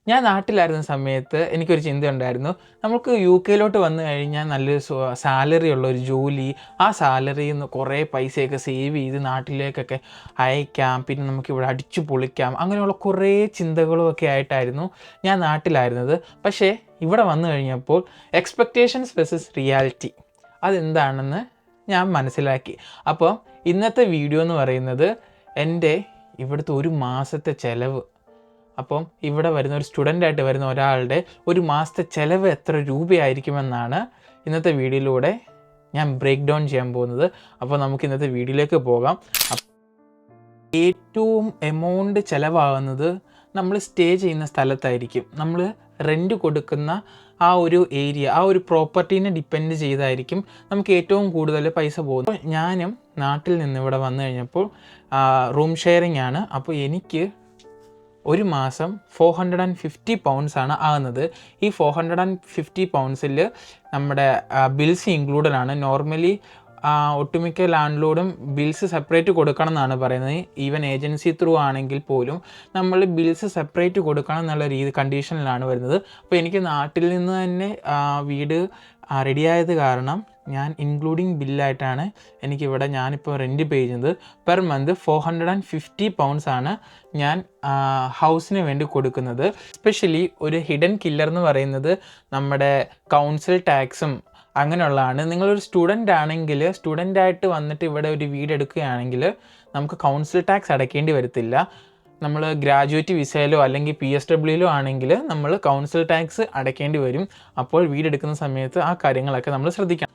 ഞാൻ നാട്ടിലായിരുന്ന സമയത്ത് എനിക്കൊരു ചിന്തയുണ്ടായിരുന്നു. നമുക്ക് യുകെയിലോട്ട് വന്നു കഴിഞ്ഞാൽ നല്ലൊരു സാലറി ഉള്ള ഒരു ജോലി, ആ സാലറിയിൽ നിന്ന് കുറേ പൈസയൊക്കെ സേവ് ചെയ്ത് നാട്ടിലേക്കൊക്കെ അയക്കാം, പിന്നെ നമുക്കിവിടെ അടിച്ചു പൊളിക്കാം, അങ്ങനെയുള്ള കുറേ ചിന്തകളുമൊക്കെ ആയിട്ടായിരുന്നു ഞാൻ നാട്ടിലായിരുന്നത്. പക്ഷേ ഇവിടെ വന്നു കഴിഞ്ഞപ്പോൾ എക്സ്പെക്റ്റേഷൻസ് വെസസ് റിയാലിറ്റി അതെന്താണെന്ന് ഞാൻ മനസ്സിലാക്കി. അപ്പോൾ ഇന്നത്തെ വീഡിയോ എന്ന് പറയുന്നത് എൻ്റെ ഇവിടുത്തെ ഒരു മാസത്തെ ചിലവ്. അപ്പം ഇവിടെ വരുന്ന ഒരു സ്റ്റുഡൻ്റായിട്ട് വരുന്ന ഒരാളുടെ ഒരു മാസത്തെ ചിലവ് എത്ര രൂപയായിരിക്കുമെന്നാണ് ഇന്നത്തെ വീഡിയോയിലൂടെ ഞാൻ ബ്രേക്ക് ഡൗൺ ചെയ്യാൻ പോകുന്നത്. അപ്പോൾ നമുക്ക് ഇന്നത്തെ വീഡിയോയിലേക്ക് പോകാം. ഏറ്റവും എമൗണ്ട് ചിലവാകുന്നത് നമ്മൾ സ്റ്റേ ചെയ്യുന്ന സ്ഥലത്തായിരിക്കും. നമ്മൾ റെൻറ്റ് കൊടുക്കുന്ന ആ ഒരു ഏരിയ, ആ ഒരു പ്രോപ്പർട്ടീനെ ഡിപ്പെൻഡ് ചെയ്തായിരിക്കും നമുക്ക് ഏറ്റവും കൂടുതൽ പൈസ പോകുന്നത്. ഞാനും നാട്ടിൽ നിന്ന് ഇവിടെ വന്നു കഴിഞ്ഞപ്പോൾ റൂം ഷെയറിംഗ് ആണ്. അപ്പോൾ എനിക്ക് ഒരു മാസം 450 പൗണ്ട്സ് ആണ് ആകുന്നത്. ഈ 450 പൗണ്ട്സിൽ നമ്മുടെ ബിൽസ് ഇൻക്ലൂഡഡ് ആണ്. നോർമലി ഒട്ടുമിക്ക ലാൻഡ് ലോഡും ബിൽസ് സെപ്പറേറ്റ് കൊടുക്കണം എന്നാണ് പറയുന്നത്. ഈവൻ ഏജൻസി ത്രൂ ആണെങ്കിൽ പോലും നമ്മൾ ബിൽസ് സെപ്പറേറ്റ് കൊടുക്കണം എന്നുള്ള കണ്ടീഷനിലാണ് വരുന്നത്. അപ്പോൾ എനിക്ക് നാട്ടിൽ നിന്ന് തന്നെ വീട് റെഡിയായത് കാരണം ഞാൻ ഇൻക്ലൂഡിങ് ബില്ലായിട്ടാണ് ഞാനിപ്പോൾ റെൻറ്റ് പേ ചെയ്യുന്നത്. പെർ മന്ത് 450 പൗണ്ട്സ് ആണ് ഞാൻ ഹൗസിന് വേണ്ടി കൊടുക്കുന്നത്. എസ്പെഷ്യലി ഒരു ഹിഡൻ കില്ലർ എന്ന് പറയുന്നത് നമ്മുടെ കൗൺസിൽ ടാക്സും അങ്ങനെയുള്ളതാണ്. നിങ്ങളൊരു സ്റ്റുഡൻ്റായിട്ട് വന്നിട്ട് ഇവിടെ ഒരു വീട് എടുക്കുകയാണെങ്കിൽ നമുക്ക് കൗൺസിൽ ടാക്സ് അടയ്ക്കേണ്ടി വരത്തില്ല. നമ്മൾ ഗ്രാജുവേറ്റ് വിസയിലോ അല്ലെങ്കിൽ PSWയിലോ ആണെങ്കിൽ നമ്മൾ കൗൺസിൽ ടാക്സ് അടയ്ക്കേണ്ടി വരും. അപ്പോൾ വീടെടുക്കുന്ന സമയത്ത് ആ കാര്യങ്ങളൊക്കെ നമ്മൾ ശ്രദ്ധിക്കണം.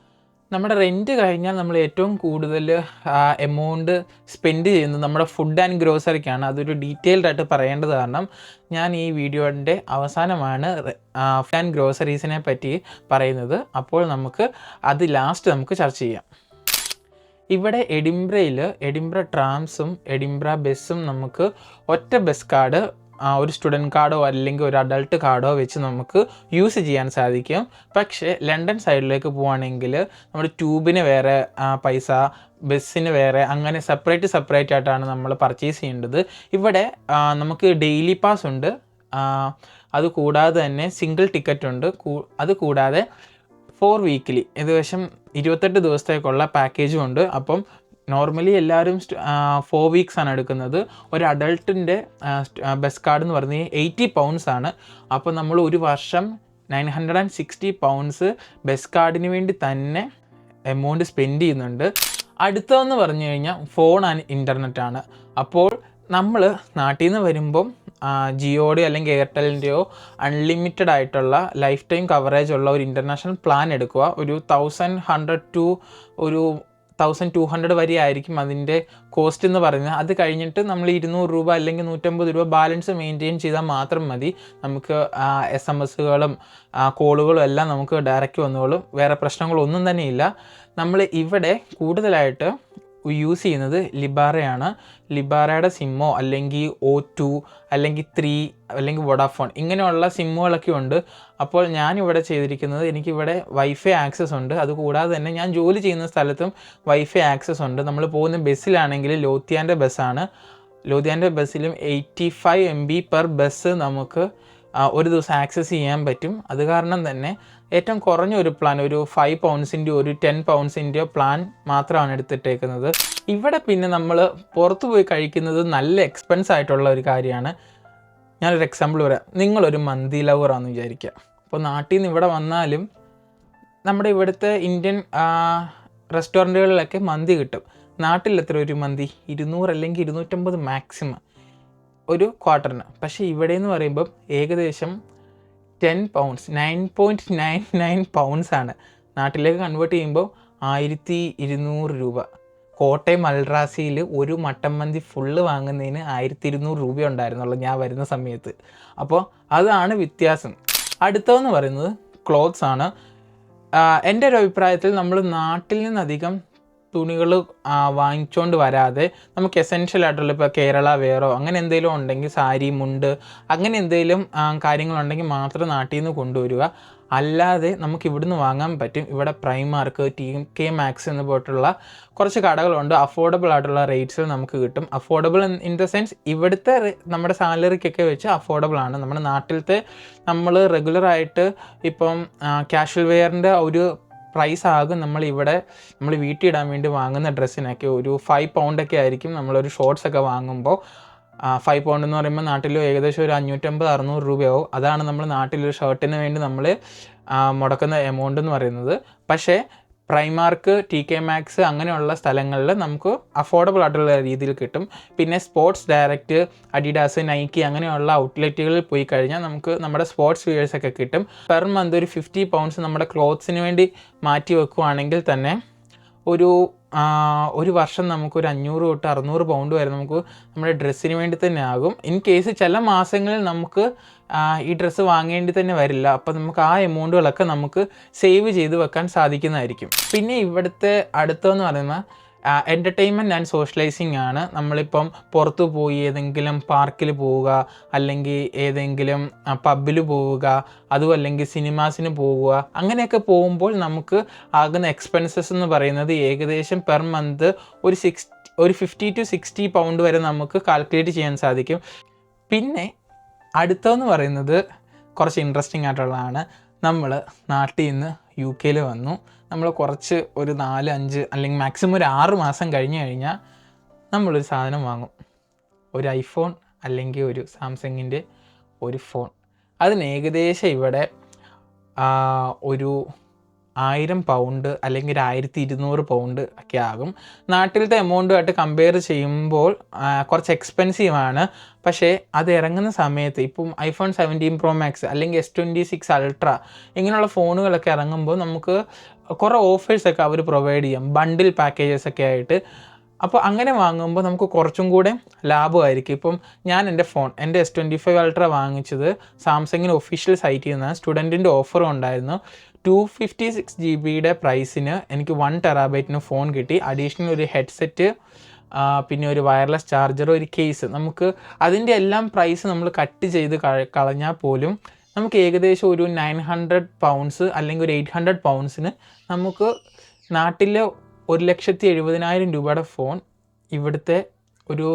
നമ്മുടെ റെൻറ്റ് കഴിഞ്ഞാൽ നമ്മൾ ഏറ്റവും കൂടുതൽ എമൗണ്ട് സ്പെൻഡ് ചെയ്യുന്നത് നമ്മുടെ ഫുഡ് ആൻഡ് ഗ്രോസറിക്കാണ്. അതൊരു ഡീറ്റെയിൽഡ് ആയിട്ട് പറയേണ്ടത് കാരണം ഞാൻ ഈ വീഡിയോൻ്റെ അവസാനമാണ് ഫുഡ് ആൻഡ് ഗ്രോസറീസിനെ പറ്റി പറയുന്നത്. അപ്പോൾ അത് ലാസ്റ്റ് നമുക്ക് ചർച്ച ചെയ്യാം. ഇവിടെ എഡിംബ്ര ട്രാംസും എഡിംബ്ര ബസ്സും നമുക്ക് ഒറ്റ ബസ് കാർഡ്, ഒരു സ്റ്റുഡൻറ്റ് കാർഡോ അല്ലെങ്കിൽ ഒരു അഡൾട്ട് കാർഡോ വെച്ച് നമുക്ക് യൂസ് ചെയ്യാൻ സാധിക്കും. പക്ഷേ ലണ്ടൻ സൈഡിലേക്ക് പോവുകയാണെങ്കിൽ നമ്മുടെ ട്യൂബിന് വേറെ പൈസ, ബസ്സിന് വേറെ, അങ്ങനെ സെപ്പറേറ്റ് ആയിട്ടാണ് നമ്മൾ പർച്ചേസ് ചെയ്യേണ്ടത്. ഇവിടെ നമുക്ക് ഡെയിലി പാസ് ഉണ്ട്, അതുകൂടാതെ തന്നെ സിംഗിൾ ടിക്കറ്റ് ഉണ്ട്, അതുകൂടാതെ 4 വീക്കിലി ഏകദേശം 28 ദിവസത്തേക്കുള്ള പാക്കേജും ഉണ്ട്. അപ്പം നോർമലി എല്ലാവരും 4 വീക്സ് ആണ് എടുക്കുന്നത്. ഒരു അഡൾട്ടിൻ്റെ ബസ് കാർഡ് എന്ന് പറഞ്ഞാൽ 80 പൗണ്ട്സ് ആണ്. അപ്പോൾ നമ്മൾ ഒരു വർഷം 960 പൗണ്ട്സ് ബസ് കാർഡിന് വേണ്ടി തന്നെ എമൗണ്ട് സ്പെൻഡ് ചെയ്യുന്നുണ്ട്. അടുത്തതെന്ന് പറഞ്ഞു കഴിഞ്ഞാൽ ഫോൺ ആൻഡ് ഇൻ്റർനെറ്റാണ്. അപ്പോൾ നമ്മൾ നാട്ടിൽ നിന്ന് വരുമ്പം ജിയോയുടെയോ അല്ലെങ്കിൽ എയർടെലിൻ്റെയോ അൺലിമിറ്റഡ് ആയിട്ടുള്ള ലൈഫ് ടൈം കവറേജ് ഉള്ള ഒരു ഇൻ്റർനാഷണൽ പ്ലാൻ എടുക്കുക. ഒരു 1100 to ഒരു 1200 വരെ ആയിരിക്കും അതിൻ്റെ കോസ്റ്റ് എന്ന് പറയുന്നത്. അത് കഴിഞ്ഞിട്ട് നമ്മൾ 200 രൂപ അല്ലെങ്കിൽ 150 രൂപ ബാലൻസ് മെയിൻറ്റെയിൻ ചെയ്താൽ മാത്രം മതി. നമുക്ക് SMS-കളും കോളുകളും എല്ലാം നമുക്ക് ഡയറക്റ്റ് വന്നോളും. വേറെ പ്രശ്നങ്ങളൊന്നും തന്നെ ഇല്ല. നമ്മൾ ഇവിടെ കൂടുതലായിട്ട് യൂസ് ചെയ്യുന്നത് ലിബാറയാണ്. ലിബാറയുടെ സിമ്മോ അല്ലെങ്കിൽ O2 അല്ലെങ്കിൽ 3 അല്ലെങ്കിൽ വോഡാഫോൺ ഇങ്ങനെയുള്ള സിമ്മുകളൊക്കെ ഉണ്ട്. അപ്പോൾ ഞാനിവിടെ ചെയ്തിരിക്കുന്നത്, എനിക്കിവിടെ വൈഫൈ ആക്സസ് ഉണ്ട്. അതുകൂടാതെ തന്നെ ഞാൻ ജോലി ചെയ്യുന്ന സ്ഥലത്തും വൈഫൈ ആക്സസ് ഉണ്ട്. നമ്മൾ പോകുന്ന ബസ്സിലാണെങ്കിൽ ലോത്തിയാൻ്റെ ബസ്സാണ്. ലോത്തിയാൻ്റെ ബസ്സിലും 85 MB പെർ ബസ് നമുക്ക് ഒരു ദിവസം ആക്സസ് ചെയ്യാൻ പറ്റും. അത് കാരണം തന്നെ ഏറ്റവും കുറഞ്ഞ ഒരു പ്ലാൻ, ഒരു 5 പൗണ്ട്സിൻ്റെയോ ഒരു 10 പൗണ്ട്സിൻ്റെയോ പ്ലാൻ മാത്രമാണ് എടുത്തിട്ടേക്കുന്നത്. ഇവിടെ പിന്നെ നമ്മൾ പുറത്ത് പോയി കഴിക്കുന്നത് നല്ല എക്സ്പെൻസ് ആയിട്ടുള്ള ഒരു കാര്യമാണ്. ഞാനൊരു എക്സാമ്പിൾ പറയാം. നിങ്ങളൊരു മന്തി ലവറാണെന്ന് വിചാരിക്കുക. അപ്പോൾ നാട്ടിൽ നിന്ന് ഇവിടെ വന്നാലും നമ്മുടെ ഇവിടുത്തെ ഇന്ത്യൻ റെസ്റ്റോറൻറ്റുകളിലൊക്കെ മന്തി കിട്ടും. നാട്ടിൽ എത്ര ഒരു മന്തി? 200 അല്ലെങ്കിൽ 250 മാക്സിമം ഒരു ക്വാർട്ടറിന്. പക്ഷേ ഇവിടെ എന്ന് പറയുമ്പം ഏകദേശം 10 പൗണ്ട്സ് 9.99 പൗണ്ട്സ് ആണ്. നാട്ടിലേക്ക് കൺവേർട്ട് ചെയ്യുമ്പോൾ 1200 രൂപ. കോട്ടയം അൽറാസിയിൽ ഒരു മട്ടൻ മന്തി ഫുള്ള് വാങ്ങുന്നതിന് 1200 രൂപ ഉണ്ടായിരുന്നുള്ളൂ ഞാൻ വരുന്ന സമയത്ത്. അപ്പോൾ അതാണ് വ്യത്യാസം. അടുത്തതെന്ന് പറയുന്നത് ക്ലോത്ത്സ് ആണ്. എൻ്റെ ഒരു അഭിപ്രായത്തിൽ നമ്മൾ നാട്ടിൽ നിന്നധികം തുണികൾ വാങ്ങിച്ചുകൊണ്ട് വരാതെ നമുക്ക് എസെൻഷ്യൽ ആയിട്ടുള്ള ഇപ്പോൾ കേരള വെയറോ അങ്ങനെ എന്തെങ്കിലും ഉണ്ടെങ്കിൽ, സാരി, മുണ്ട് അങ്ങനെ എന്തെങ്കിലും കാര്യങ്ങളുണ്ടെങ്കിൽ മാത്രം നാട്ടിൽ നിന്ന് കൊണ്ടുവരിക. അല്ലാതെ നമുക്ക് ഇവിടുന്ന് വാങ്ങാൻ പറ്റും. ഇവിടെ പ്രൈമാർക്ക്, TK Maxx എന്ന് പോയിട്ടുള്ള കുറച്ച് കടകളുണ്ട്. അഫോർഡബിൾ ആയിട്ടുള്ള റേറ്റ്സിൽ നമുക്ക് കിട്ടും. അഫോർഡബിൾ ഇൻ ദ സെൻസ് ഇവിടുത്തെ നമ്മുടെ സാലറിക്കൊക്കെ വെച്ച് അഫോർഡബിൾ ആണ്. നമ്മുടെ നാട്ടിലത്തെ നമ്മൾ റെഗുലറായിട്ട് ഇപ്പം കാഷ്വൽ വെയറിൻ്റെ ഒരു പ്രൈസ് ആകും നമ്മൾ വീട്ടിൽ ഇടാൻ വേണ്ടി വാങ്ങുന്ന ഡ്രസ്സിനൊക്കെ ഒരു 5 പൗണ്ടൊക്കെ ആയിരിക്കും. നമ്മളൊരു ഷോർട്ട്സൊക്കെ വാങ്ങുമ്പോൾ 5 പൗണ്ട് എന്ന് പറയുമ്പോൾ നാട്ടിൽ ഏകദേശം ഒരു 550-600 രൂപയാവും. അതാണ് നമ്മൾ നാട്ടിലൊരു ഷർട്ടിന് വേണ്ടി നമ്മൾ മുടക്കുന്ന എമൗണ്ട് എന്ന് പറയുന്നത്. പക്ഷേ പ്രൈമാർക്ക്, TK Maxx അങ്ങനെയുള്ള സ്ഥലങ്ങളിൽ നമുക്ക് അഫോർഡബിൾ ആയിട്ടുള്ള രീതിയിൽ കിട്ടും. പിന്നെ സ്പോർട്സ് ഡയറക്റ്റ്, അഡിഡാസ്, നൈക്കി അങ്ങനെയുള്ള ഔട്ട്ലെറ്റുകളിൽ പോയി കഴിഞ്ഞാൽ നമുക്ക് നമ്മുടെ സ്പോർട്സ് വിയേഴ്സൊക്കെ കിട്ടും. പെർ മന്ത് ഒരു 50 പൗണ്ട്സ് നമ്മുടെ ക്ലോത്ത്സിന് വേണ്ടി മാറ്റി വെക്കുകയാണെങ്കിൽ തന്നെ ഒരു വർഷം നമുക്കൊരു 500 തൊട്ട് 600 പൗണ്ട് വരെ നമുക്ക് നമ്മുടെ ഡ്രസ്സിന് വേണ്ടി തന്നെ ആകും. ഇൻ കേസ് ചില മാസങ്ങളിൽ നമുക്ക് ഈ ഡ്രസ്സ് വാങ്ങേണ്ടി തന്നെ വരില്ല. അപ്പോൾ നമുക്ക് ആ എമൗണ്ടുകളൊക്കെ നമുക്ക് സേവ് ചെയ്ത് വെക്കാൻ സാധിക്കുന്നതായിരിക്കും. പിന്നെ ഇവിടുത്തെ അടുത്തെന്ന് പറയുന്നത് എൻ്റർടൈൻമെൻറ്റ് ആൻഡ് സോഷ്യലൈസിങ് ആണ്. നമ്മളിപ്പം പുറത്തു പോയി ഏതെങ്കിലും പാർക്കിൽ പോവുക, അല്ലെങ്കിൽ ഏതെങ്കിലും പബ്ബിൽ പോവുക, അതും അല്ലെങ്കിൽ സിനിമാസിന് പോവുക, അങ്ങനെയൊക്കെ പോകുമ്പോൾ നമുക്ക് ആകുന്ന എക്സ്പെൻസസ് എന്ന് പറയുന്നത് ഏകദേശം പെർ മന്ത് ഒരു 50 to 60 പൗണ്ട് വരെ നമുക്ക് കാൽക്കുലേറ്റ് ചെയ്യാൻ സാധിക്കും. പിന്നെ അടുത്തതെന്ന് പറയുന്നത് കുറച്ച് ഇൻട്രസ്റ്റിംഗ് ആയിട്ടുള്ളതാണ്. നമ്മൾ നാട്ടിൽ നിന്ന് UK വന്നു. നമ്മൾ കുറച്ച് ഒരു 4-5 അല്ലെങ്കിൽ മാക്സിമം ഒരു 6 മാസം കഴിഞ്ഞ് കഴിഞ്ഞാൽ നമ്മളൊരു സാധനം വാങ്ങും. ഒരു iPhone അല്ലെങ്കിൽ ഒരു സാംസങ്ങിൻ്റെ ഒരു ഫോൺ. അതിന് ഏകദേശം ഇവിടെ ഒരു 1000 പൗണ്ട് അല്ലെങ്കിൽ 1200 പൗണ്ട് ഒക്കെ ആകും. നാട്ടിലത്തെ എമൗണ്ടുമായിട്ട് കമ്പയർ ചെയ്യുമ്പോൾ കുറച്ച് എക്സ്പെൻസീവാണ്. പക്ഷേ അത് ഇറങ്ങുന്ന സമയത്ത് ഇപ്പം iPhone 17 Pro Max അല്ലെങ്കിൽ S26 Ultra ഇങ്ങനെയുള്ള ഫോണുകളൊക്കെ ഇറങ്ങുമ്പോൾ നമുക്ക് കുറേ ഓഫേഴ്സൊക്കെ അവർ പ്രൊവൈഡ് ചെയ്യും, ബണ്ടിൽ പാക്കേജസ് ഒക്കെ ആയിട്ട്. അപ്പോൾ അങ്ങനെ വാങ്ങുമ്പോൾ നമുക്ക് കുറച്ചും കൂടെ ലാഭമായിരിക്കും. ഇപ്പം ഞാൻ എൻ്റെ S25 Ultra വാങ്ങിച്ചത് സാംസങ്ങിൻ്റെ ഒഫീഷ്യൽ സൈറ്റിൽ നിന്ന് സ്റ്റുഡൻറ്റിൻ്റെ ഓഫറും ഉണ്ടായിരുന്നു. 256 GB പ്രൈസിന് എനിക്ക് 1 TB ഫോൺ കിട്ടി. അഡീഷണൽ ഒരു ഹെഡ്സെറ്റ്, പിന്നെ ഒരു വയർലെസ് ചാർജർ, ഒരു കേസ്. നമുക്ക് അതിൻ്റെ എല്ലാം പ്രൈസ് നമ്മൾ കട്ട് ചെയ്ത് കളഞ്ഞാൽ പോലും നമുക്ക് ഏകദേശം ഒരു 900 പൗണ്ട്സ് അല്ലെങ്കിൽ ഒരു 800 പൗണ്ട്സിന് നമുക്ക് നാട്ടിലെ 1,70,000 രൂപയുടെ ഫോൺ ഇവിടുത്തെ ഒരു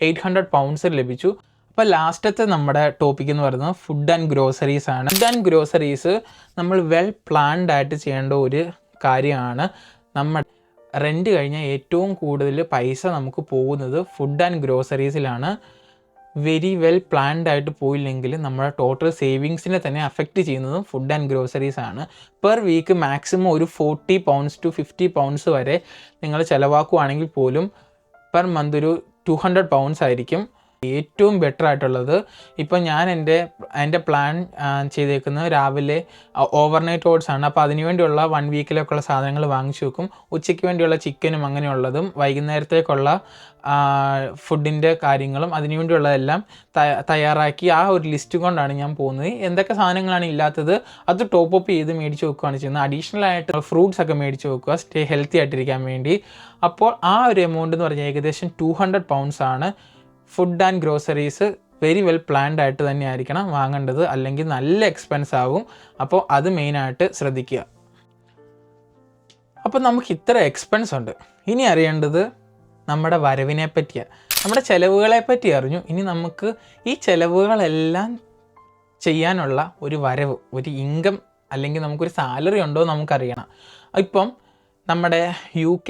800 പൗണ്ട്സിൽ ലഭിച്ചു. അപ്പോൾ ലാസ്റ്റത്തെ നമ്മുടെ ടോപ്പിക് എന്ന് പറയുന്നത് ഫുഡ് ആൻഡ് ഗ്രോസറീസ് ആണ്. ഫുഡ് ആൻഡ് ഗ്രോസറീസ് നമ്മൾ വെൽ പ്ലാൻഡ് ആയിട്ട് ചെയ്യേണ്ട ഒരു കാര്യമാണ്. നമ്മൾ റെൻറ്റ് കഴിഞ്ഞാൽ ഏറ്റവും കൂടുതൽ പൈസ നമുക്ക് പോകുന്നത് ഫുഡ് ആൻഡ് ഗ്രോസറീസിലാണ്. വെരി വെൽ പ്ലാൻഡ് ആയിട്ട് പോയില്ലെങ്കിൽ നമ്മുടെ ടോട്ടൽ സേവിങ്സിനെ തന്നെ അഫക്റ്റ് ചെയ്യുന്നതും ഫുഡ് ആൻഡ് ഗ്രോസറീസ് ആണ്. പെർ വീക്ക് മാക്സിമം ഒരു 40 പൗണ്ട്സ് ടു 50 പൗണ്ട്സ് വരെ നിങ്ങൾ ചിലവാക്കുകയാണെങ്കിൽ പോലും പെർ മന്ത് ഒരു 200 പൗണ്ട്സ് ആയിരിക്കും. ഏറ്റവും ബെറ്റർ ആയിട്ടുള്ളത് ഇപ്പം ഞാൻ എൻ്റെ പ്ലാൻ ചെയ്തേക്കുന്നത് രാവിലെ ഓവർനൈറ്റ് ഓട്സ് ആണ്. അപ്പോൾ അതിനുവേണ്ടിയുള്ള 1 വീക്കിലേക്കുള്ള സാധനങ്ങൾ വാങ്ങിച്ചു വെക്കും. ഉച്ചയ്ക്ക് വേണ്ടിയുള്ള ചിക്കനും അങ്ങനെയുള്ളതും, വൈകുന്നേരത്തേക്കുള്ള ഫുഡിൻ്റെ കാര്യങ്ങളും അതിനുവേണ്ടിയുള്ളതെല്ലാം തയ്യാറാക്കി ആ ഒരു ലിസ്റ്റ് കൊണ്ടാണ് ഞാൻ പോകുന്നത്. എന്തൊക്കെ സാധനങ്ങളാണ് ഇല്ലാത്തത് അത് ടോപ്പ് അപ്പ് ചെയ്ത് മേടിച്ച് വെക്കുകയാണ് ചെയ്യുന്നത്. അഡീഷണൽ ആയിട്ട് ഫ്രൂട്ട്സ് ഒക്കെ മേടിച്ച് വെക്കുക, സ്റ്റേ ഹെൽത്തി ആയിട്ടിരിക്കാൻ വേണ്ടി. അപ്പോൾ ആ ഒരു എമൗണ്ട് എന്ന് പറഞ്ഞാൽ ഏകദേശം 200 പൗണ്ട്സ് ആണ്. Food and groceries very well planned ആയിട്ട് തന്നെ ആയിരിക്കണം വാങ്ങേണ്ടത്, അല്ലെങ്കിൽ നല്ല എക്സ്പെൻസ് ആകും. അപ്പോൾ അത് മെയിനായിട്ട് ശ്രദ്ധിക്കുക. അപ്പോൾ നമുക്ക് ഇത്ര എക്സ്പെൻസ് ഉണ്ട്. ഇനി അറിയേണ്ടത് നമ്മുടെ വരവിനെ പറ്റിയാണ്, നമ്മുടെ ചിലവുകളെ പറ്റി അറിഞ്ഞു. ഇനി നമുക്ക് ഈ ചിലവുകളെല്ലാം ചെയ്യാനുള്ള ഒരു വരവ്, ഒരു ഇൻകം അല്ലെങ്കിൽ നമുക്കൊരു സാലറി ഉണ്ടോ നമുക്കറിയണം. ഇപ്പം നമ്മുടെ UK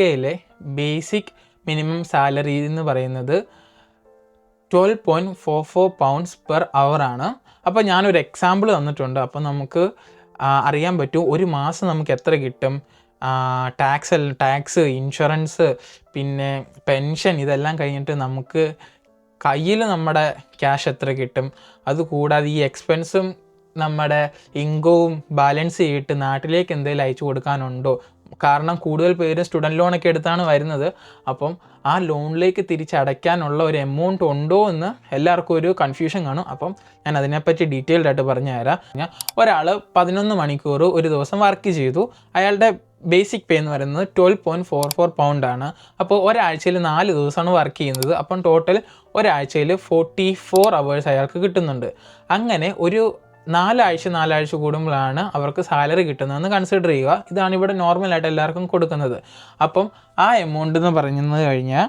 ബേസിക് മിനിമം സാലറി എന്ന് പറയുന്നത് 12.44 പൗണ്ട്സ് പെർ അവർ ആണ്. അപ്പോൾ ഞാനൊരു എക്സാമ്പിൾ തന്നിട്ടുണ്ട്. അപ്പോൾ നമുക്ക് അറിയാൻ പറ്റും ഒരു മാസം നമുക്ക് എത്ര കിട്ടും. ടാക്സ്, ഇൻഷുറൻസ്, പിന്നെ പെൻഷൻ, ഇതെല്ലാം കഴിഞ്ഞിട്ട് നമുക്ക് കയ്യിൽ നമ്മുടെ ക്യാഷ് എത്ര കിട്ടും. അതുകൂടാതെ ഈ എക്സ്പെൻസും നമ്മുടെ ഇൻകവും ബാലൻസ് ചെയ്തിട്ട് നാട്ടിലേക്ക് എന്തെങ്കിലും അയച്ചു കൊടുക്കാനുണ്ടോ. കാരണം കൂടുതൽ പേര് സ്റ്റുഡൻറ്റ് ലോണൊക്കെ എടുത്താണ് വരുന്നത്. അപ്പം ആ ലോണിലേക്ക് തിരിച്ചടയ്ക്കാനുള്ള ഒരു എമൗണ്ട് ഉണ്ടോ എന്ന് എല്ലാവർക്കും ഒരു കൺഫ്യൂഷൻ കാണും. അപ്പം ഞാൻ അതിനെപ്പറ്റി ഡീറ്റെയിൽഡ് ആയിട്ട് പറഞ്ഞു തരാം. ഒരാൾ 11 മണിക്കൂർ ഒരു ദിവസം വർക്ക് ചെയ്തു. അയാളുടെ ബേസിക് പേ എന്ന് പറയുന്നത് 12.44 പൗണ്ടാണ്. അപ്പോൾ ഒരാഴ്ചയിൽ 4 ദിവസമാണ് വർക്ക് ചെയ്യുന്നത്. അപ്പം ടോട്ടൽ ഒരാഴ്ചയിൽ 44 അവേഴ്സ് അയാൾക്ക് കിട്ടുന്നുണ്ട്. അങ്ങനെ ഒരു 4 ആഴ്ച കൂടുമ്പോഴാണ് അവർക്ക് സാലറി കിട്ടുന്നതെന്ന് കൺസിഡർ ചെയ്യുക. ഇതാണ് ഇവിടെ നോർമലായിട്ട് എല്ലാവർക്കും കൊടുക്കുന്നത്. അപ്പം ആ എമൗണ്ട് എന്ന് പറഞ്ഞു കഴിഞ്ഞാൽ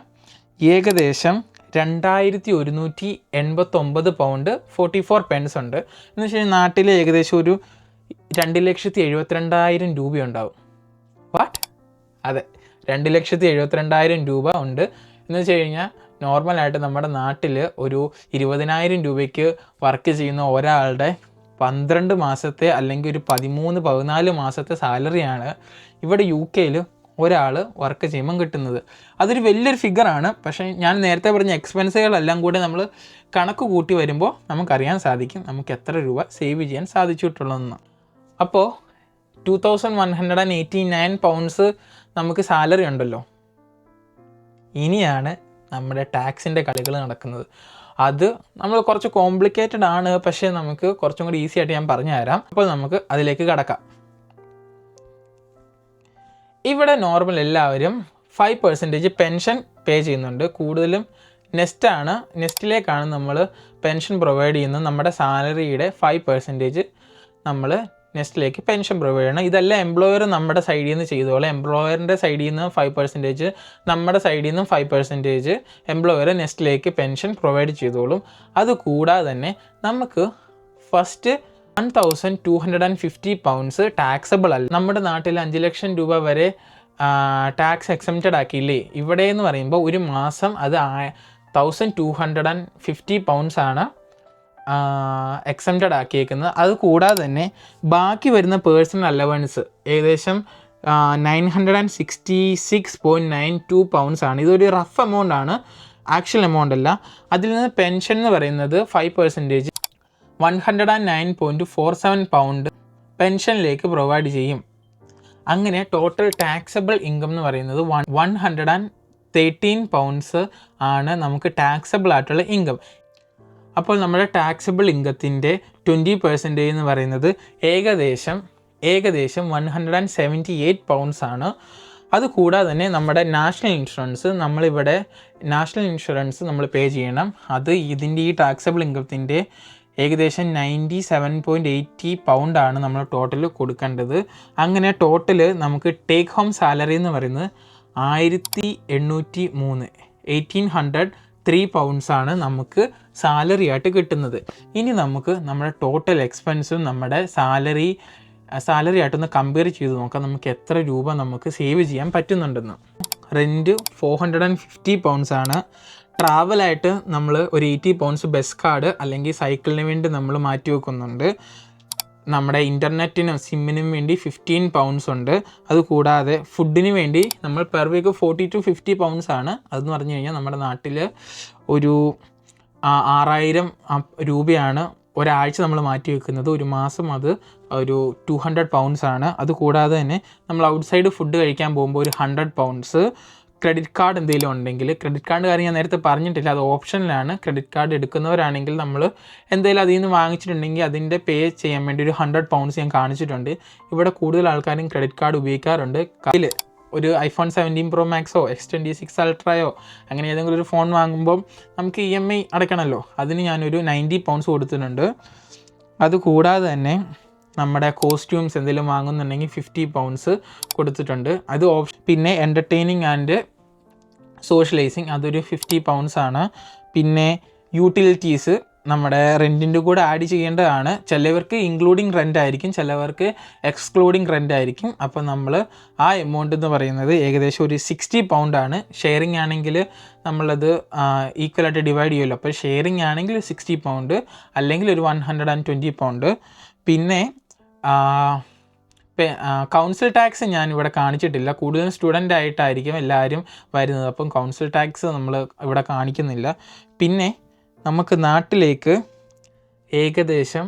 ഏകദേശം 2189 പൗണ്ട് 44 പെൻസ് ഉണ്ട്. എന്ന് വെച്ച് കഴിഞ്ഞാൽ നാട്ടിൽ ഏകദേശം ഒരു 2,72,000 രൂപയുണ്ടാവും. വാട്ട്? അതെ, 2,72,000 രൂപ ഉണ്ട്. എന്ന് വെച്ച് കഴിഞ്ഞാൽ നോർമലായിട്ട് നമ്മുടെ നാട്ടിൽ ഒരു 20,000 രൂപയ്ക്ക് വർക്ക് ചെയ്യുന്ന ഒരാളുടെ 12 മാസത്തെ അല്ലെങ്കിൽ ഒരു 13-14 മാസത്തെ സാലറിയാണ് ഇവിടെ UK ഒരാൾ വർക്ക് ചെയ്യുമ്പം കിട്ടുന്നത്. അതൊരു വലിയൊരു ഫിഗറാണ്. പക്ഷേ ഞാൻ നേരത്തെ പറഞ്ഞ എക്സ്പെൻസുകളെല്ലാം കൂടെ നമ്മൾ കണക്ക് കൂട്ടി വരുമ്പോൾ നമുക്കറിയാൻ സാധിക്കും നമുക്ക് എത്ര രൂപ സേവ് ചെയ്യാൻ സാധിച്ചിട്ടുള്ളതെന്ന്. അപ്പോൾ 2,189 പൗണ്ട്സ് നമുക്ക് സാലറി ഉണ്ടല്ലോ. ഇനിയാണ് നമ്മുടെ ടാക്സിൻ്റെ കളികൾ നടക്കുന്നത്. അത് നമ്മൾ കുറച്ച് കോംപ്ലിക്കേറ്റഡ് ആണ്, പക്ഷേ നമുക്ക് കുറച്ചും കൂടി ഈസി ആയിട്ട് ഞാൻ പറഞ്ഞു തരാം. അപ്പോൾ നമുക്ക് അതിലേക്ക് കടക്കാം. ഇവിടെ നോർമൽ എല്ലാവരും 5% പെൻഷൻ പേ ചെയ്യുന്നുണ്ട്. കൂടുതലും നെസ്റ്റിലേക്കാണ് നമ്മൾ പെൻഷൻ പ്രൊവൈഡ് ചെയ്യുന്നത്. നമ്മുടെ സാലറിയുടെ 5% നമ്മൾ നെസ്റ്റിലേക്ക് പെൻഷൻ പ്രൊവൈഡ് ചെയ്യണം. ഇതെല്ലാം എംപ്ലോയർ നമ്മുടെ സൈഡിൽ നിന്ന് ചെയ്തോളാം. എംപ്ലോയറിൻ്റെ സൈഡിൽ നിന്ന് 5%, നമ്മുടെ സൈഡിൽ നിന്നും 5% എംപ്ലോയർ നെസ്റ്റിലേക്ക് പെൻഷൻ പ്രൊവൈഡ് ചെയ്തോളും. അതുകൂടാതെ തന്നെ നമുക്ക് ഫസ്റ്റ് 1,250 പൗണ്ട്സ് ടാക്സബിൾ അല്ല. നമ്മുടെ നാട്ടിൽ 5 ലക്ഷം രൂപ വരെ ടാക്സ് എക്സംപ്റ്റഡ് ആക്കിയില്ലേ. ഇവിടെ എന്ന് പറയുമ്പോൾ ഒരു മാസം അത് 1,250 പൗണ്ട്സ് ആണ് എക്സംപ്റ്റഡ് ആക്കിയേക്കുന്നത്. അത് കൂടാതെ തന്നെ ബാക്കി വരുന്ന പേഴ്സണൽ അലവൻസ് ഏകദേശം 966.92 പൗണ്ട്സ് ആണ്. ഇതൊരു റഫ് എമൗണ്ട് ആണ്, ആക്ച്വൽ എമൗണ്ട് അല്ല. അതിൽ നിന്ന് പെൻഷൻ എന്ന് പറയുന്നത് 5% 109.47 പൗണ്ട് പെൻഷനിലേക്ക് പ്രൊവൈഡ് ചെയ്യും. അങ്ങനെ ടോട്ടൽ ടാക്സബിൾ ഇൻകം എന്ന് പറയുന്നത് 113 പൗണ്ട്സ് ആണ് നമുക്ക് ടാക്സബിൾ ആയിട്ടുള്ള ഇൻകം. അപ്പോൾ നമ്മുടെ ടാക്സബിൾ ഇൻകത്തിൻ്റെ 20% എന്ന് പറയുന്നത് ഏകദേശം 178 പൗണ്ട്സ് ആണ്. അതുകൂടാതെ തന്നെ നമ്മുടെ നാഷണൽ ഇൻഷുറൻസ് നമ്മൾ പേ ചെയ്യണം. അത് ഇതിൻ്റെ ഈ ടാക്സബിൾ ഇൻകത്തിൻ്റെ ഏകദേശം 97.80 പൗണ്ടാണ് നമ്മൾ ടോട്ടൽ കൊടുക്കേണ്ടത്. അങ്ങനെ ടോട്ടൽ നമുക്ക് ടേക്ക് ഹോം സാലറി എന്ന് പറയുന്നത് 1,803 പൗണ്ട്സാണ് നമുക്ക് സാലറി ആയിട്ട് കിട്ടുന്നത്. ഇനി നമുക്ക് നമ്മുടെ ടോട്ടൽ എക്സ്പെൻസും നമ്മുടെ സാലറി ആയിട്ടൊന്ന് കമ്പയർ ചെയ്ത് നോക്കാം നമുക്ക് എത്ര രൂപ നമുക്ക് സേവ് ചെയ്യാൻ പറ്റുന്നുണ്ടെന്ന്. റെൻറ്റ് 450 പൗണ്ട്സാണ്. ട്രാവലായിട്ട് നമ്മൾ ഒരു 80 പൗണ്ട്സ് ബസ് കാർഡ് അല്ലെങ്കിൽ സൈക്കിളിന് വേണ്ടി നമ്മൾ മാറ്റി വെക്കുന്നുണ്ട്. നമ്മുടെ ഇൻ്റർനെറ്റിനും സിമ്മിനും വേണ്ടി 15 പൗണ്ട്സ് ഉണ്ട്. അതുകൂടാതെ ഫുഡിന് വേണ്ടി നമ്മൾ പെർ വീക്ക് 40 to 50 പൗണ്ട്സ് ആണ്. അതെന്ന് പറഞ്ഞു കഴിഞ്ഞാൽ നമ്മുടെ നാട്ടിൽ ഒരു 6,000 രൂപയാണ് ഒരാഴ്ച നമ്മൾ മാറ്റി വെക്കുന്നത്. ഒരു മാസം അത് ഒരു 200 പൗണ്ട്സ് ആണ്. അതുകൂടാതെ തന്നെ നമ്മൾ ഔട്ട്സൈഡ് ഫുഡ് കഴിക്കാൻ പോകുമ്പോൾ ഒരു 100 പൗണ്ട്സ്. ക്രെഡിറ്റ് കാർഡ് എന്തെങ്കിലും ഉണ്ടെങ്കിൽ, ക്രെഡിറ്റ് കാർഡ് കാര്യം ഞാൻ നേരത്തെ പറഞ്ഞിട്ടില്ല, അത് ഓപ്ഷനിലാണ്. ക്രെഡിറ്റ് കാർഡ് എടുക്കുന്നവരാണെങ്കിൽ നമ്മൾ എന്തെങ്കിലും അതിൽ നിന്ന് വാങ്ങിച്ചിട്ടുണ്ടെങ്കിൽ അതിൻ്റെ പേ ചെയ്യാൻ വേണ്ടി ഒരു 100 പൗണ്ട്സ് ഞാൻ കാണിച്ചിട്ടുണ്ട്. ഇവിടെ കൂടുതൽ ആൾക്കാരും ക്രെഡിറ്റ് കാർഡ് ഉപയോഗിക്കാറുണ്ട്. കയ്യിൽ ഒരു iPhone 17 Pro Maxോ X26 Ultraയോ അങ്ങനെ ഏതെങ്കിലും ഒരു ഫോൺ വാങ്ങുമ്പം നമുക്ക് EMI അടയ്ക്കണമല്ലോ. അതിന് ഞാനൊരു 90 പൗണ്ട്സ് കൊടുത്തിട്ടുണ്ട്. അതുകൂടാതെ തന്നെ നമ്മുടെ കോസ്റ്റ്യൂംസ് എന്തെങ്കിലും വാങ്ങുന്നുണ്ടെങ്കിൽ 50 പൗണ്ട്സ് കൊടുത്തിട്ടുണ്ട്. അത് പിന്നെ എൻ്റർടൈനിങ് ആൻഡ് സോഷ്യലൈസിങ് അതൊരു 50 പൗണ്ട്സ് ആണ്. പിന്നെ യൂട്ടിലിറ്റീസ് നമ്മുടെ റെൻറ്റിൻ്റെ കൂടെ ആഡ് ചെയ്യേണ്ടതാണ്. ചിലവർക്ക് ഇൻക്ലൂഡിങ് റെൻ്റ് ആയിരിക്കും, ചിലവർക്ക് എക്സ്ക്ലൂഡിങ് റെൻ്റ് ആയിരിക്കും. അപ്പോൾ നമ്മൾ ആ എമൗണ്ട് എന്ന് പറയുന്നത് ഏകദേശം ഒരു 60 പൗണ്ടാണ്. ഷെയറിങ് ആണെങ്കിൽ നമ്മളത് ഈക്വലായിട്ട് ഡിവൈഡ് ചെയ്യുമല്ലോ. അപ്പോൾ ഷെയറിങ് ആണെങ്കിൽ 60 പൗണ്ട് അല്ലെങ്കിൽ ഒരു 120 പൗണ്ട്. പിന്നെ കൗൺസിൽ ടാക്സ് ഞാൻ ഇവിടെ കാണിച്ചിട്ടില്ല. കൂടുതലും സ്റ്റുഡൻ്റ് ആയിട്ടായിരിക്കും എല്ലാവരും വരുന്നത്. അപ്പം കൗൺസിൽ ടാക്സ് നമ്മൾ ഇവിടെ കാണിക്കുന്നില്ല. പിന്നെ നമുക്ക് നാട്ടിലേക്ക് ഏകദേശം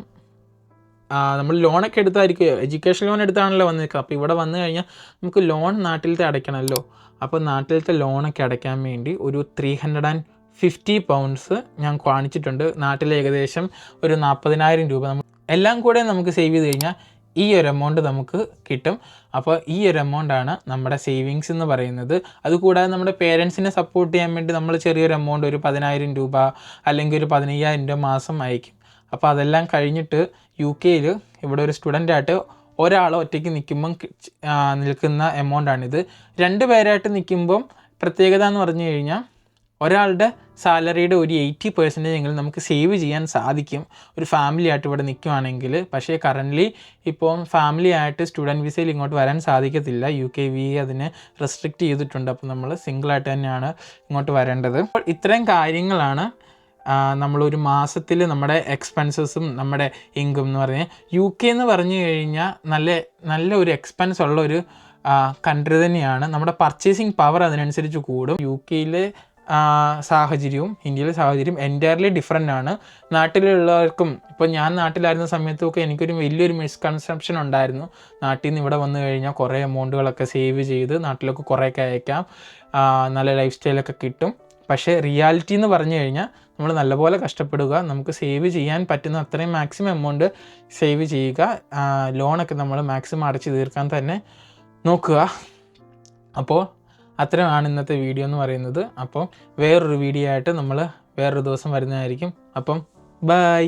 നമ്മൾ ലോണൊക്കെ എടുത്തായിരിക്കും, എഡ്യൂക്കേഷൻ ലോൺ എടുത്താണല്ലോ വന്നിരിക്കുക. അപ്പോൾ ഇവിടെ വന്നു കഴിഞ്ഞാൽ നമുക്ക് ലോൺ നാട്ടിലത്തെ അടയ്ക്കണമല്ലോ. അപ്പോൾ നാട്ടിലത്തെ ലോണൊക്കെ അടയ്ക്കാൻ വേണ്ടി ഒരു 350 പൗണ്ട്സ് ഞാൻ കാണിച്ചിട്ടുണ്ട്. നാട്ടിൽ ഏകദേശം ഒരു 40,000 രൂപ എല്ലാം കൂടെ നമുക്ക് സേവ് ചെയ്ത് കഴിഞ്ഞാൽ ഈ ഒരു എമൗണ്ട് നമുക്ക് കിട്ടും. അപ്പോൾ ഈ ഒരു എമൗണ്ടാണ് നമ്മുടെ സേവിങ്സ് എന്ന് പറയുന്നത്. അതുകൂടാതെ നമ്മുടെ പേരൻസിനെ സപ്പോർട്ട് ചെയ്യാൻ വേണ്ടി നമ്മൾ ചെറിയൊരു എമൗണ്ട് ഒരു 10,000 രൂപ അല്ലെങ്കിൽ ഒരു 15,000 രൂപ മാസം അയക്കും. അപ്പോൾ അതെല്ലാം കഴിഞ്ഞിട്ട് UK ഇവിടെ ഒരു സ്റ്റുഡൻ്റായിട്ട് ഒരാൾ ഒറ്റയ്ക്ക് നിൽക്കുന്ന എമൗണ്ടാണിത്. 2 പേരായിട്ട് നിൽക്കുമ്പം പ്രത്യേകത എന്ന് പറഞ്ഞു കഴിഞ്ഞാൽ ഒരാളുടെ സാലറിയുടെ ഒരു 80% എങ്കിലും നമുക്ക് സേവ് ചെയ്യാൻ സാധിക്കും ഒരു ഫാമിലി ആയിട്ട് ഇവിടെ നിൽക്കുകയാണെങ്കിൽ. പക്ഷേ കറൻ്റ്ലി ഇപ്പം ഫാമിലി ആയിട്ട് സ്റ്റുഡൻറ്റ് വിസയിൽ ഇങ്ങോട്ട് വരാൻ സാധിക്കത്തില്ല. UKVA അതിനെ റെസ്ട്രിക്റ്റ് ചെയ്തിട്ടുണ്ട്. അപ്പോൾ നമ്മൾ സിംഗിളായിട്ട് തന്നെയാണ് ഇങ്ങോട്ട് വരേണ്ടത്. അപ്പോൾ ഇത്രയും കാര്യങ്ങളാണ് നമ്മളൊരു മാസത്തിൽ നമ്മുടെ എക്സ്പെൻസസും നമ്മുടെ ഇൻകം എന്ന് പറഞ്ഞാൽ. UK എന്ന് പറഞ്ഞു കഴിഞ്ഞാൽ നല്ല ഒരു എക്സ്പെൻസ് ഉള്ളൊരു കൺട്രി തന്നെയാണ്. നമ്മുടെ പർച്ചേസിങ് പവർ അതിനനുസരിച്ച് കൂടും. UKയിലെ സാഹചര്യവും ഇന്ത്യയിലെ സാഹചര്യം എൻറ്റയർലി ഡിഫറെൻ്റ് ആണ്. നാട്ടിലുള്ളവർക്കും ഇപ്പോൾ ഞാൻ നാട്ടിലായിരുന്ന സമയത്തൊക്കെ എനിക്കൊരു വലിയൊരു മിസ്കൺസെപ്ഷൻ ഉണ്ടായിരുന്നു. നാട്ടിൽ നിന്ന് ഇവിടെ വന്നു കഴിഞ്ഞാൽ കുറേ എമൗണ്ടുകളൊക്കെ സേവ് ചെയ്ത് നാട്ടിലൊക്കെ കുറേയൊക്കെ അയക്കാം, നല്ല ലൈഫ് സ്റ്റൈലൊക്കെ കിട്ടും. പക്ഷേ റിയാലിറ്റി എന്ന് പറഞ്ഞു കഴിഞ്ഞാൽ നമ്മൾ നല്ലപോലെ കഷ്ടപ്പെടുക, നമുക്ക് സേവ് ചെയ്യാൻ പറ്റുന്ന അത്രയും മാക്സിമം എമൗണ്ട് സേവ് ചെയ്യുക, ലോണൊക്കെ നമ്മൾ മാക്സിമം അടച്ച് തീർക്കാൻ തന്നെ നോക്കുക. അപ്പോൾ അത്രയാണ് ഇന്നത്തെ വീഡിയോ എന്ന് പറയുന്നത്. അപ്പോൾ വേറൊരു വീഡിയോ ആയിട്ട് നമ്മൾ വേറൊരു ദിവസം വരുന്നതായിരിക്കും. അപ്പം ബൈ.